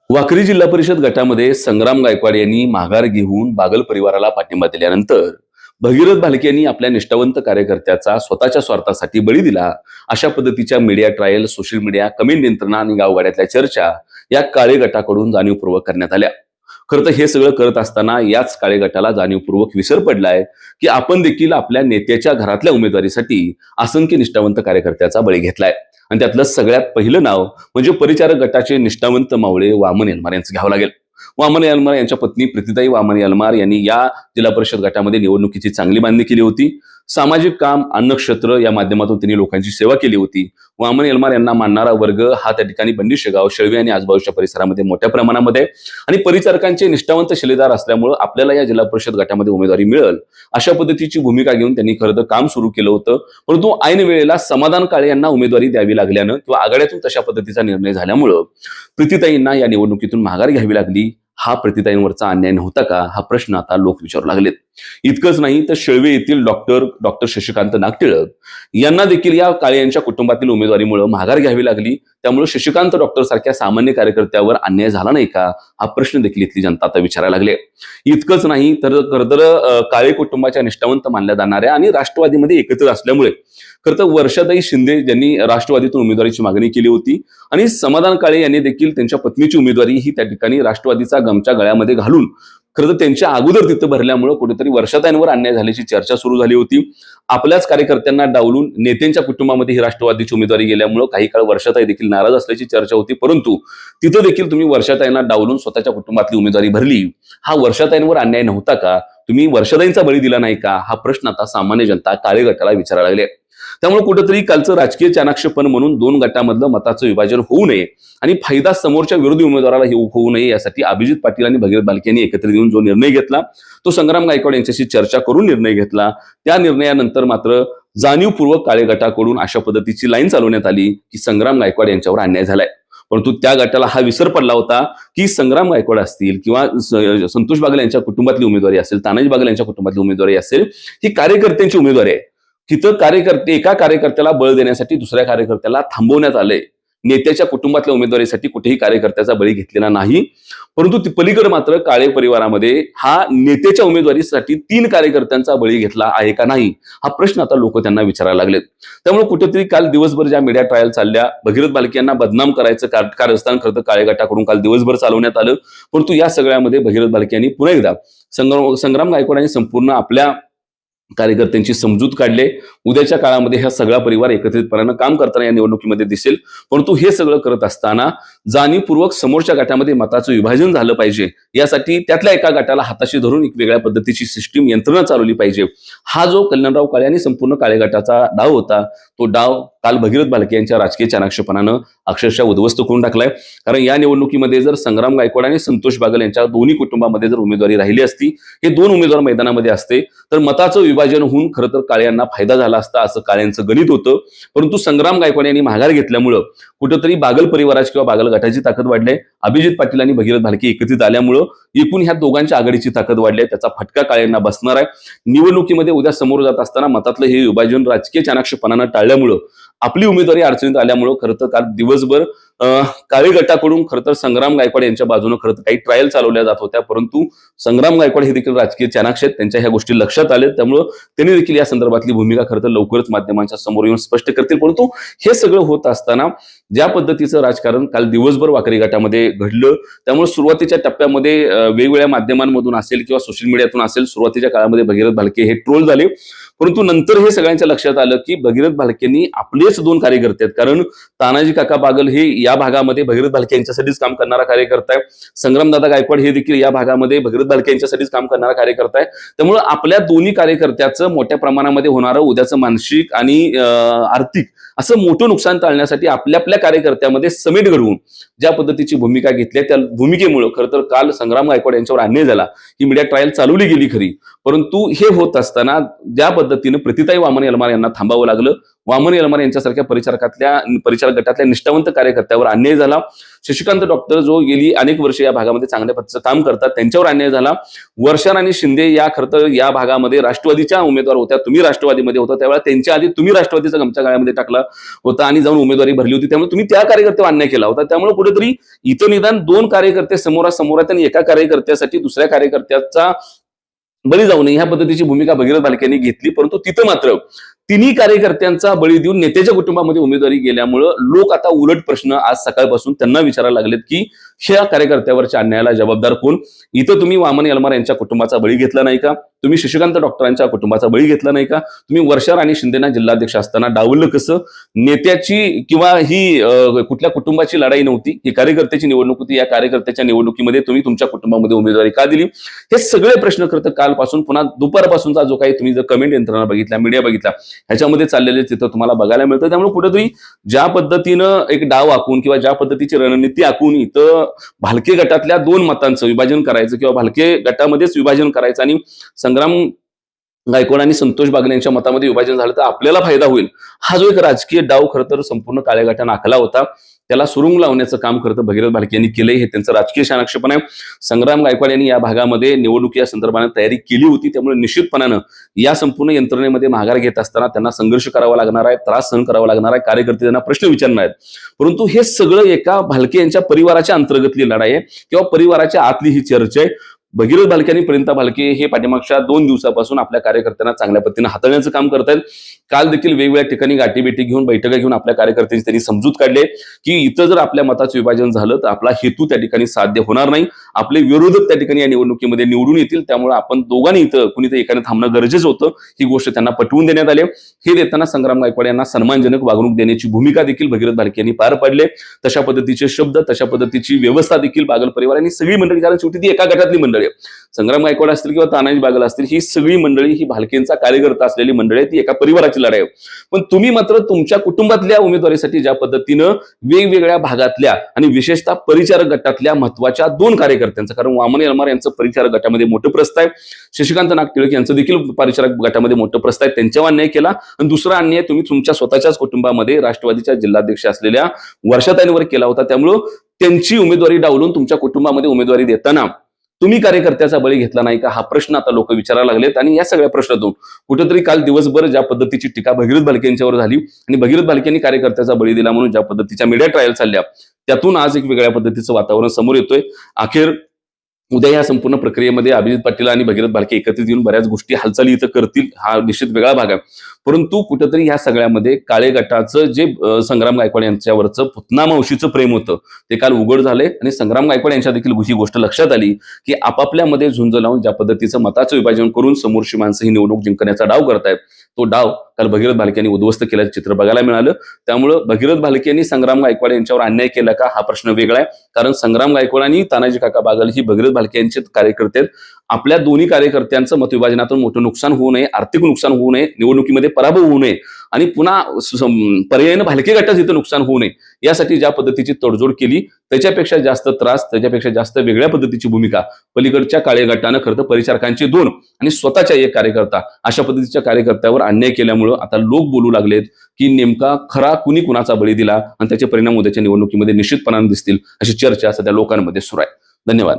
वाकरी जिल्हा परिषद गटामध्ये संग्राम गायकवाड यांनी माघार घेऊन बागल परिवाराला पाठिंबा दिल्यानंतर भगीरथ भालके यांनी आपल्या निष्ठावंत कार्यकर्त्याचा स्वतःच्या स्वार्थासाठी बळी दिला, अशा पद्धतीच्या media trial, social media, comment यंत्रणा आणि गावगाड्यातल्या चर्चा या काळे गटाकडून जाणीवपूर्वक करण्यात आल्या. खरं तर हे सगळं करत असताना याच काळे गटाला जाणीवपूर्वक विसर पडलाय की आपण देखील आपल्या नेत्याच्या घरातल्या उमेदवारीसाठी असंख्य निष्ठावंत कार्यकर्त्याचा बळी घेतलाय. आणि त्यातलं सगळ्यात पहिलं नाव म्हणजे परिचारक गटाचे निष्ठावंत मावळे वामन यलमार यांचं घ्यावं लागेल. वामन यलमार यांच्या पत्नी प्रीतीताई वामन यलमार यांनी या जिल्हा परिषद गटामध्ये निवडणुकीची चांगली बांधणी केली होती. सामाजिक काम, अन्नक्षेत्र या माध्यमातून त्यांनी लोकांची सेवा केली होती. वामन यलमार यांना मानणारा वर्ग हा त्या ठिकाणी बंडी शेगाव, शेळवे आणि आजूबाजूच्या परिसरामध्ये मोठ्या प्रमाणामध्ये आणि परिचारकांचे निष्ठावंत शिलेदार असल्यामुळे आपल्याला या जिल्हा परिषद गटामध्ये उमेदवारी मिळेल अशा पद्धतीची भूमिका घेऊन त्यांनी खरं तर काम सुरू केलं होतं. परंतु ऐन वेळेला समाधान काळे यांना उमेदवारी द्यावी लागल्यानं किंवा आघाड्यातून तशा पद्धतीचा निर्णय झाल्यामुळं प्रीतीताईंना या निवडणुकीतून माघार घ्यावी लागली. हा प्रीतीताईंवरचा अन्याय नव्हता का, हा प्रश्न आता लोक विचारू लागलेत. इतकंच नाही तर शेळवे येथील डॉक्टर शशिकांत नागटिळक यांना देखील या काळे यांच्या कुटुंबातील उमेदवारीमुळे माघार घ्यावी लागली. त्यामुळे शशिकांत डॉक्टर सारख्या सामान्य कार्यकर्त्यावर अन्याय झाला नाही का, हा प्रश्न देखील इथली जनता आता विचारायला लागले. इतकंच नाही तर काळे कुटुंबाच्या निष्ठावंत मानल्या जाणाऱ्या आणि राष्ट्रवादीमध्ये एकत्र असल्यामुळे खरं तर वर्षाताई शिंदे ज्यांनी राष्ट्रवादीतून उमेदवारीची मागणी केली होती आणि समाधान काळे यांनी देखील त्यांच्या पत्नीची उमेदवारी ही त्या ठिकाणी राष्ट्रवादीचा गमच्या गळ्यामध्ये घालून खरं तर त्यांच्या अगोदर तिथं भरल्यामुळे कुठेतरी वर्षाताईंवर अन्याय झाल्याची चर्चा सुरू झाली होती. आपल्याच कार्यकर्त्यांना डावलून नेत्यांच्या कुटुंबामध्ये ही राष्ट्रवादीची उमेदवारी गेल्यामुळे काही काळ वर्षाताई देखील नाराज असल्याची चर्चा होती. परंतु तिथं देखील तुम्ही वर्षाताईंना डावलून स्वतःच्या कुटुंबातली उमेदवारी भरली, हा वर्षाताईंवर अन्याय नव्हता का, तुम्ही वर्षाताईंचा बळी दिला नाही का, हा प्रश्न आता सामान्य जनता काळे गटाला विचारायला लागले. त्यामुळे कुठेतरी कालचं राजकीय चाणाक्षपण म्हणून दोन गटामधलं मताचं विभाजन होऊ नये आणि फायदा समोरच्या विरोधी उमेदवाराला होऊ नये यासाठी अभिजित पाटील आणि भगीरथ भालके यांनी एकत्रित येऊन जो निर्णय घेतला तो संग्राम गायकवाड यांच्याशी चर्चा करून निर्णय घेतला. त्या निर्णयानंतर मात्र जाणीवपूर्वक काळे गटाकडून अशा पद्धतीची लाईन चालवण्यात आली की संग्राम गायकवाड यांच्यावर अन्याय झालाय. परंतु त्या गटाला हा विसर पडला होता की संग्राम गायकवाड असतील किंवा संतोष बागल यांच्या कुटुंबातली उमेदवारी असेल, तानाजी बागल यांच्या कुटुंबातली उमेदवारी असेल, ही कार्यकर्त्यांची उमेदवारी आहे. तिथं एका कार्यकर्त्याला बळ देण्यासाठी दुसऱ्या कार्यकर्त्याला थांबवण्यात आले. नेत्याच्या कुटुंबातल्या उमेदवारीसाठी कुठेही कार्यकर्त्याचा बळी घेतलेला नाही. परंतु पलीकडे मात्र काळे परिवारामध्ये हा नेत्याच्या उमेदवारीसाठी 3 कार्यकर्त्यांचा बळी घेतला आहे का नाही, हा प्रश्न आता लोक त्यांना विचारायला लागलेत. त्यामुळे कुठेतरी काल दिवसभर ज्या मीडिया ट्रायल चालल्या, भगीरथ भालके यांना बदनाम करायचं कारस्थान खरं तर काळे गटाकडून काल दिवसभर चालवण्यात आलं. परंतु या सगळ्यामध्ये भगीरथ भालके यांनी पुन्हा एकदा संग्राम गायकवाड यांनी संपूर्ण आपल्या कार्यकर्त्यांची समजूत काढले. उद्याच्या काळामध्ये हा सगळा परिवार एकत्रितपणानं काम करताना या निवडणुकीमध्ये दिसेल. परंतु हे सगळं करत असताना जाणीवपूर्वक समोरच्या गटामध्ये मताचं विभाजन झालं पाहिजे, यासाठी त्यातल्या एका गटाला हाताशी धरून एक वेगळ्या पद्धतीची सिस्टीम, यंत्रणा चालवली पाहिजे. हा जो कल्याणराव काळे आणि संपूर्ण काळे गटाचा डाव होता, तो डाव काल भगीरथ भालके यांच्या राजकीय चाणाक्षपणानं अक्षरशः उद्ध्वस्त करून टाकलाय. कारण या निवडणुकीमध्ये जर संग्राम गायकवाड आणि संतोष बागल यांच्या दोन्ही कुटुंबामध्ये जर उमेदवारी राहिली असती, हे 2 उमेदवार मैदानामध्ये असते, तर मताचं विभाजन होऊन खरं तर काळे यांना फायदा झाला असता असं काळ्यांचं गणित होतं. परंतु संग्राम गायकवाड यांनी माघार घेतल्यामुळं कुठंतरी बागल परिवाराची किंवा बागल गटाची ताकद वाढली. अभिजित पाटील आणि भगीरथ भालके एकत्रित आल्यामुळं एकूण ह्या दोघांच्या आघाडीची ताकद वाढली. त्याचा फटका काळ्यांना बसणार आहे. निवडणुकीमध्ये उद्या समोर जात असताना मतातलं हे विभाजन राजकीय चाणाक्षपणानं टाळल्यामुळं आपली उमेदवारी अडचणीत आल्यामुळं खरं तर काल दिवसभर काळे गटाकडून खरं तर संग्राम गायकवाड यांच्या बाजूने खरं तर काही ट्रायल चालवल्या जात होत्या. परंतु संग्राम गायकवाड हे देखील राजकीय चाणाक्ष आहेत, त्यांच्या ह्या गोष्टी लक्षात आल्या. त्यामुळं त्यांनी देखील या संदर्भातली भूमिका खरं तर लवकरच माध्यमांच्या समोर येऊन स्पष्ट करतील. परंतु हे सगळं होत असताना ज्या पद्धतीचं राजकारण काल दिवसभर वाकरी गटामध्ये घडलं, त्यामुळे सुरुवातीच्या टप्प्यामध्ये वेगवेगळ्या माध्यमांमधून असेल किंवा सोशल मीडियातून असेल, सुरुवातीच्या काळामध्ये भगीरथ भालके हे ट्रोल झाले. परंतु नंतर हे सगळ्यांच्या लक्षात आलं की भगीरथ भालकेंनी आपलेच 2 कार्यकर्ते आहेत. कारण तानाजी काका बागल हे या भागामध्ये भगीरथ भालके यांच्यासाठीच काम करणारा कार्यकर्ता आहे. संग्रामदादा गायकवाड हे देखील या भागामध्ये भगीरथ भालके यांच्यासाठीच काम करणारा कार्यकर्ता आहे. त्यामुळे आपल्या दोन्ही कार्यकर्त्याचं मोठ्या प्रमाणामध्ये होणारं उद्याचं मानसिक आणि आर्थिक असं मोठं नुकसान टाळण्यासाठी आपल्या कार्यकर्त्यामध्ये समेट घडवून ज्या पद्धतीची भूमिका घेतली, त्या भूमिकेमुळे खरं तर काल संग्राम गायकवाड यांच्यावर अन्याय झाला. ही मीडिया ट्रायल चालवली गेली खरी, परंतु हे होत असताना ज्या पद्धतीनं प्रीतीताई वामन यलमार यांना थांबावं लागलं. वामन यलमार यांच्यासारख्या परिचारक गटातल्या निष्ठावंत कार्यकर्त्यावर अन्याय झाला. शशिकांत डॉक्टर जो गेली अनेक वर्ष या भागामध्ये चांगल्या पद्धतीचं काम करतात, त्यांच्यावर अन्याय झाला. वर्षा राणी शिंदे या खरं तर या भागामध्ये राष्ट्रवादीच्या उमेदवार होत्या, तुम्ही राष्ट्रवादीमध्ये होता, त्यावेळेला त्यांच्या आधी तुम्ही राष्ट्रवादीचा गमच्या गाळ्यामध्ये टाकला होता आणि जाऊन उमेदवारी भरली होती, त्यामुळे तुम्ही त्या कार्यकर्त्यावर अन्याय केला होता. त्यामुळे कुठेतरी इथं निदान दोन कार्यकर्ते समोरासमोर आहेत आणि एका कार्यकर्त्यासाठी दुसऱ्या कार्यकर्त्याचा बळी जाऊ नये ह्या पद्धतीची भूमिका भगीरथ भालके यांनी घेतली. परंतु तिथं मात्र तिन्ही कार्यकर्त्यांचा बळी देऊन नेत्याच्या कुटुंबामध्ये उमेदवारी गेल्यामुळं लोक आता उलट प्रश्न आज सकाळपासून त्यांना विचारायला लागलेत की ह्या कार्यकर्त्यावरच्या अन्यायाला जबाबदार कोण? इथं तुम्ही वामन यलमार यांच्या कुटुंबाचा बळी घेतला नाही का? तुम्ही शशिकांत डॉक्टरांच्या कुटुंबाचा बळी घेतला नाही का? तुम्ही वर्षा राणी शिंदेना जिल्हाध्यक्ष असताना डावललं कसं? नेत्याची किंवा ही कुठल्या कुटुंबाची लढाई नव्हती, ही कार्यकर्त्याची निवडणूक होती. या कार्यकर्त्याच्या निवडणुकीमध्ये तुम्ही तुमच्या कुटुंबामध्ये उमेदवारी का दिली? हे सगळे प्रश्न करतं कालपासून पुन्हा दुपारपासूनचा जो काही तुम्ही जर कमेंट यंत्रणा बघितल्या, मीडिया बघितला, ह्याच्यामध्ये चाललेले चित्र तुम्हाला बघायला मिळतं. त्यामुळे कुठेतरी ज्या पद्धतीनं एक डाव आखून किंवा ज्या पद्धतीची रणनीती आखून इथं भालके गटातल्या दोन मतांचं विभाजन करायचं किंवा भालके गटामध्येच विभाजन करायचं आणि संग्राम गायकवाड आणि संतोष बागणे यांच्या मतामध्ये विभाजन झालं तर आपल्याला फायदा होईल, हा जो एक राजकीय डाव खरं तर संपूर्ण काळ्या गटानं आखला होता, त्याला सुरुंग लावण्याचं काम खरं तर भगीरथ भालके यांनी केलंय. हे त्यांचं राजकीय शाणाक्षेपण आहे. संग्राम गायकवाड यांनी या भागामध्ये निवडणुकी या संदर्भाने तयारी केली होती, त्यामुळे निश्चितपणानं या संपूर्ण यंत्रणेमध्ये माघार घेत असताना त्यांना संघर्ष करावा लागणार आहे, त्रास सहन करावा लागणार आहे, कार्यकर्ते त्यांना प्रश्न विचारणार आहेत. परंतु हे सगळं एका भालके यांच्या परिवाराच्या अंतर्गतली लढाई आहे किंवा परिवाराच्या आतली ही चर्चा आहे. भगीरथ भालके आणि प्रियंका भालके हे पाठीमागच्या 2 दिवसापासून आपल्या कार्यकर्त्यांना चांगल्या पद्धतीने हाताळण्याचं काम करतायत. काल देखील वेगवेगळ्या ठिकाणी गाठीभेटी घेऊन बैठका घेऊन आपल्या कार्यकर्त्यांची त्यांनी समजूत काढली की इथं जर आपल्या मताचं विभाजन झालं तर आपला हेतू त्या ठिकाणी साध्य होणार नाही, आपले विरोधक त्या ठिकाणी या निवडणुकीमध्ये निवडून येतील, त्यामुळे आपण दोघांनी इथं कुणीतरी एकाने थांबणं गरजेचं होतं. ही गोष्ट त्यांना पटवून देण्यात आली. हे देताना संग्राम गायकवाड यांना सन्मानजनक वागणूक देण्याची भूमिका देखील भगीरथ भालके यांनी पार पाडले. तशा पद्धतीचे शब्द, तशा पद्धतीची व्यवस्था देखील बागल परिवारांनी सगळी मंडळी, कारण शेवटी ती एका गटातली मंडळी आहे, संग्राम गायकवाड असतील किंवा तानाजी बागल असतील, ही सगळी मंडळी ही भालकेंचा कार्यकर्ता असलेली मंडळी आहे, ती एका परिवाराची लढाई आहे. पण तुम्ही मात्र तुमच्या कुटुंबातल्या उमेदवारीसाठी ज्या पद्धतीनं वेगवेगळ्या भागातल्या आणि विशेषतः परिचारक गटातल्या महत्वाच्या 2 कार्यकर्त्यांचं, कारण वामन यलमार यांचं परिचारक गटामध्ये मोठं प्रस्ताव आहे, शशिकांत नाग टिळक यांचं देखील परिचारक गटामध्ये मोठं प्रस्ताव आहे, त्यांच्यावर अन्याय केला. आणि दुसरा अन्याय तुम्ही तुमच्या स्वतःच्याच कुटुंबामध्ये राष्ट्रवादीच्या जिल्हाध्यक्ष असलेल्या वर्षाताईंवर केला होता. त्यामुळं त्यांची उमेदवारी डावलून तुमच्या कुटुंबामध्ये उमेदवारी देताना तुम्ही कार्यकर्त्याचा बळी घेतला नाही का, हा प्रश्न आता लोक विचारायला लागलेत. आणि या सगळ्या प्रश्नातून कुठेतरी काल दिवसभर ज्या पद्धतीची टीका भगीरथ भालके यांच्यावर झाली आणि भगीरथ भालके यांनी कार्यकर्त्याचा बळी दिला म्हणून ज्या पद्धतीच्या मीडिया ट्रायल चालल्या, त्यातून आज एक वेगळ्या पद्धतीचं वातावरण समोर येतोय. अखेर उद्या या संपूर्ण प्रक्रियेमध्ये अभिजित पाटील आणि भगीरथ भालके एकत्रित येऊन बऱ्याच गोष्टी हालचाली इथं करतील, हा निश्चित वेगळा भाग आहे. परंतु कुठेतरी ह्या सगळ्यामध्ये काळे गटाचं जे संग्राम गायकवाड यांच्यावरचं पुतना मावशीचं प्रेम होतं ते काल उघड झालंय. आणि संग्राम गायकवाड यांच्या देखील ही गोष्ट लक्षात आली की आपापल्यामध्ये झुंज लावून ज्या पद्धतीचं मताचं विभाजन करून समोरची माणसं ही निवडणूक जिंकण्याचा डाव करतायत, तो डाव काल भगीरथ भालके यांनी उद्ध्वस्त केल्याचं चित्र बघायला मिळालं. त्यामुळे भगीरथ भालके यांनी संग्राम गायकवाड यांच्यावर अन्याय केला का, हा प्रश्न वेगळा आहे. कारण संग्राम गायकवाड आणि तानाजी काका बागल ही भगीरथ भालके यांचे कार्यकर्ते आहेत. आपल्या दोन्ही कार्यकर्त्यांचं मतविभाजनातून मोठं नुकसान होऊ नये, आर्थिक नुकसान होऊ नये, निवडणुकीमध्ये पराभव होऊ नये आणि पुन्हा पर्यायानं भालके गटाचं इथं नुकसान होऊ नये, यासाठी ज्या पद्धतीची तडजोड केली त्याच्यापेक्षा जास्त त्रास, त्याच्यापेक्षा जास्त वेगळ्या पद्धतीची भूमिका पलीकडच्या काळे गटानं खरं तर परिचारकांची 2 आणि स्वतःच्या 1 कार्यकर्ता अशा पद्धतीच्या कार्यकर्त्यावर अन्याय केल्यामुळं आता लोक बोलू लागलेत की नेमका खरा कुणी कुणाचा बळी दिला आणि त्याचे परिणाम उद्याच्या निवडणुकीमध्ये निश्चितपणाने दिसतील, अशी चर्चा सध्या लोकांमध्ये सुरू आहे. धन्यवाद.